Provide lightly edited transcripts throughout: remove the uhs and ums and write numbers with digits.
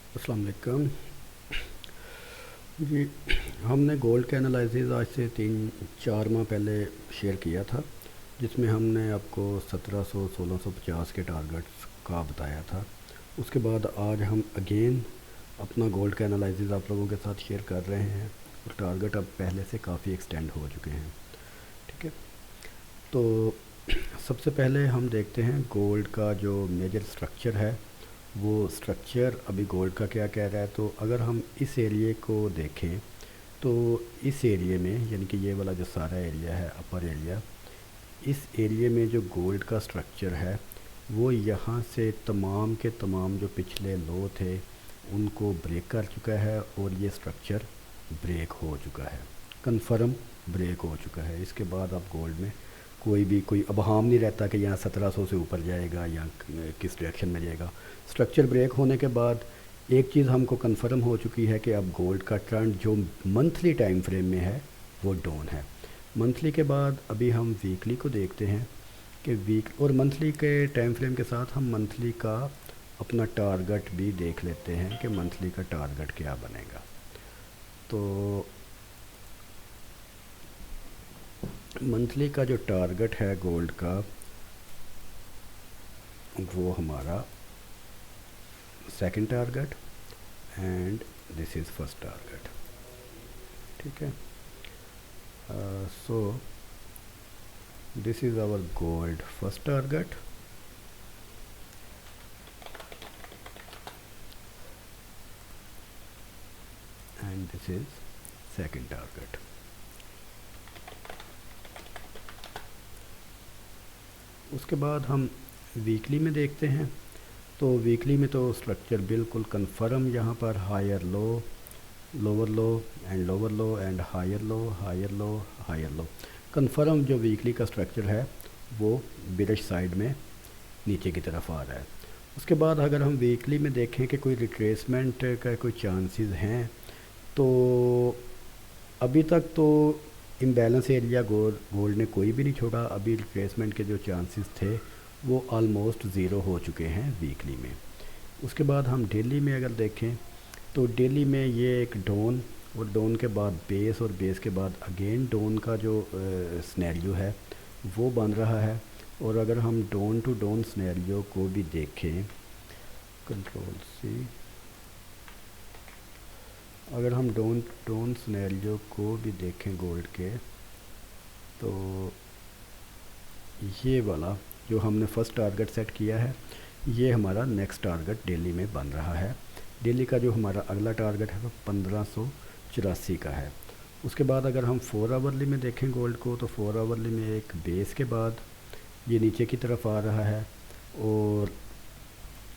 अस्सलाम वालेकुम जी। हमने गोल्ड के एनालिसिस आज से 3-4 माह पहले शेयर किया था, जिसमें हमने आपको 1700-1650 के टारगेट्स का बताया था। उसके बाद आज हम अगेन अपना गोल्ड का एनालिसिस आप लोगों के साथ शेयर कर रहे हैं और टारगेट अब पहले से काफ़ी एक्सटेंड हो चुके हैं। ठीक है, तो सबसे पहले हम देखते हैं गोल्ड का जो मेजर स्ट्रक्चर है। वो स्ट्रक्चर अभी गोल्ड का क्या कह रहा है। तो अगर हम इस एरिए को देखें तो इस एरिए में, यानी कि ये वाला जो सारा एरिया है, अपर एरिया, इस एरिए में जो गोल्ड का स्ट्रक्चर है वो यहाँ से तमाम के तमाम जो पिछले लो थे उनको ब्रेक कर चुका है और ये स्ट्रक्चर ब्रेक हो चुका है, कंफर्म ब्रेक हो चुका है। इसके बाद अब गोल्ड में कोई अबहाम नहीं रहता कि यहाँ 1700 से ऊपर जाएगा या किस डायरेक्शन में जाएगा। स्ट्रक्चर ब्रेक होने के बाद एक चीज़ हमको कंफर्म हो चुकी है कि अब गोल्ड का ट्रेंड जो मंथली टाइम फ्रेम में है वो डाउन है। मंथली के बाद अभी हम वीकली को देखते हैं कि वीक और मंथली के टाइम फ्रेम के साथ हम मंथली का अपना टारगेट भी देख लेते हैं कि मंथली का टारगेट क्या बनेगा। तो मंथली का जो टारगेट है गोल्ड का वो हमारा second target and this is first target. ठीक है, so this is our gold first target and this is second target. उसके बाद हम वीकली में देखते हैं। तो वीकली में तो स्ट्रक्चर बिल्कुल कंफर्म, यहाँ पर higher low, lower low and lower low and higher low, higher low, higher low. Confirm जो वीकली का स्ट्रक्चर है वो बिरिश साइड में नीचे की तरफ आ रहा है। उसके बाद अगर हम वीकली में देखें कि कोई रिट्रेसमेंट का कोई चांसेस हैं, तो अभी तक तो इम्बैलेंस एरिया गोल्ड ने कोई भी नहीं छोड़ा। अभी रिट्रेसमेंट के जो चांसेस थे वो ऑलमोस्ट ज़ीरो हो चुके हैं वीकली में। उसके बाद हम डेली में अगर देखें तो डेली में ये एक डाउन और डाउन के बाद बेस और बेस के बाद अगेन डाउन का जो स्नैरियो है वो बन रहा है। और अगर हम डाउन टू डाउन स्नैरियो को भी देखें, कंट्रोल सी, अगर हम डाउन टू डाउन स्नैरियो को भी देखें गोल्ड के, तो ये वाला जो हमने फर्स्ट टारगेट सेट किया है ये हमारा नेक्स्ट टारगेट डेली में बन रहा है। डेली का जो हमारा अगला टारगेट है वो 1584 का है। उसके बाद अगर हम 4 आवरली में देखें गोल्ड को, तो 4 आवरली में एक बेस के बाद ये नीचे की तरफ आ रहा है और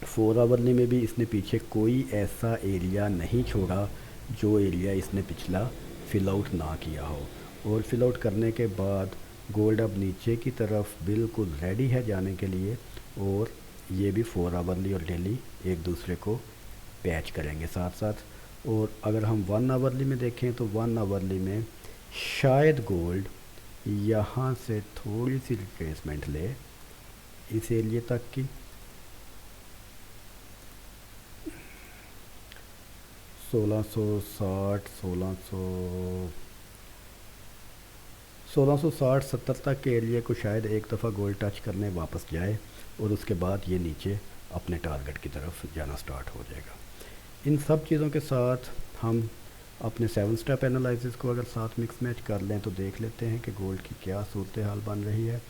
4 आवरली में भी इसने पीछे कोई ऐसा एरिया नहीं छोड़ा जो एरिया इसने पिछला फिल आउट ना किया हो। और फिल आउट करने के बाद गोल्ड अब नीचे की तरफ बिल्कुल रेडी है जाने के लिए और ये भी 4 आवरली और डेली एक दूसरे को पैच करेंगे साथ साथ। और अगर हम 1 आवरली में देखें तो 1 आवरली में शायद गोल्ड यहाँ से थोड़ी सी रिट्रेसमेंट ले इस एरिए तक की, 1660 1660-70 तक के एरिए को शायद एक दफ़ा गोल्ड टच करने वापस जाए और उसके बाद ये नीचे अपने टारगेट की तरफ जाना स्टार्ट हो जाएगा। इन सब चीज़ों के साथ हम अपने 7 स्टेप एनालिसिस को अगर साथ मिक्स मैच कर लें तो देख लेते हैं कि गोल्ड की क्या सूरत हाल बन रही है।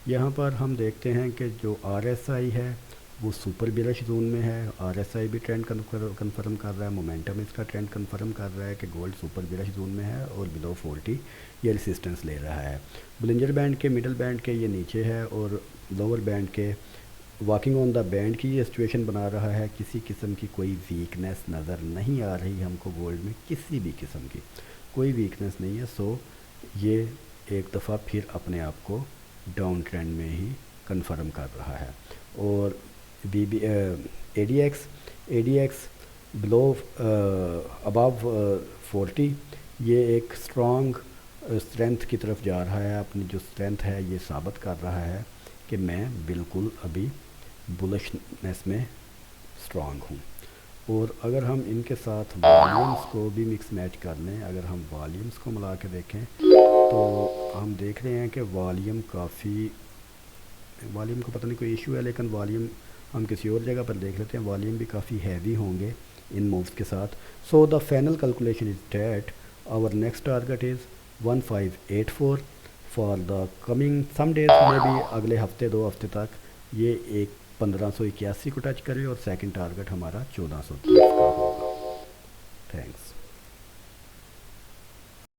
यहाँ पर हम देखते हैं कि जो RSI है वो सुपर बिरश जोन में है। RSI भी ट्रेंड कन्फर्म कर रहा है, मोमेंटम इसका ट्रेंड कन्फर्म कर रहा है कि गोल्ड सुपर बिरश जोन में है और बिलो 40 ये रेसिस्टेंस ले रहा है। बुलिंजर बैंड के मिडल बैंड के ये नीचे है और लोअर बैंड के वॉकिंग ऑन द बैंड की ये सिचुएशन बना रहा है। किसी किस्म की कोई वीकनेस नज़र नहीं आ रही हमको गोल्ड में, किसी भी किस्म की कोई वीकनेस नहीं है। सो ये एक दफ़ा फिर अपने आप को डाउन ट्रेंड में ही कंफर्म कर रहा है। और ADX बिलो अबव 40 ये एक स्ट्रॉन्ग स्ट्रेंथ की तरफ जा रहा है। अपनी जो स्ट्रेंथ है ये साबित कर रहा है कि मैं बिल्कुल अभी बुलिशनेस में स्ट्रॉन्ग हूँ। और अगर हम इनके साथ वॉल्यूम्स को भी मिक्स मैच कर लें, अगर हम वॉल्यूम्स को मिला के देखें तो हम देख रहे हैं कि वॉल्यूम काफ़ी, वॉल्यूम को पता नहीं कोई इशू है, लेकिन वॉल्यूम हम किसी और जगह पर देख लेते हैं, वॉल्यूम भी काफ़ी हैवी होंगे इन मूव्स के साथ। So the final calculation is that our next target is 1584 for the coming some days, में भी अगले हफ्ते 2 हफ्ते तक ये एक 1581 को टच करे और सेकंड टारगेट हमारा 1430 का होगा। थैंक्स।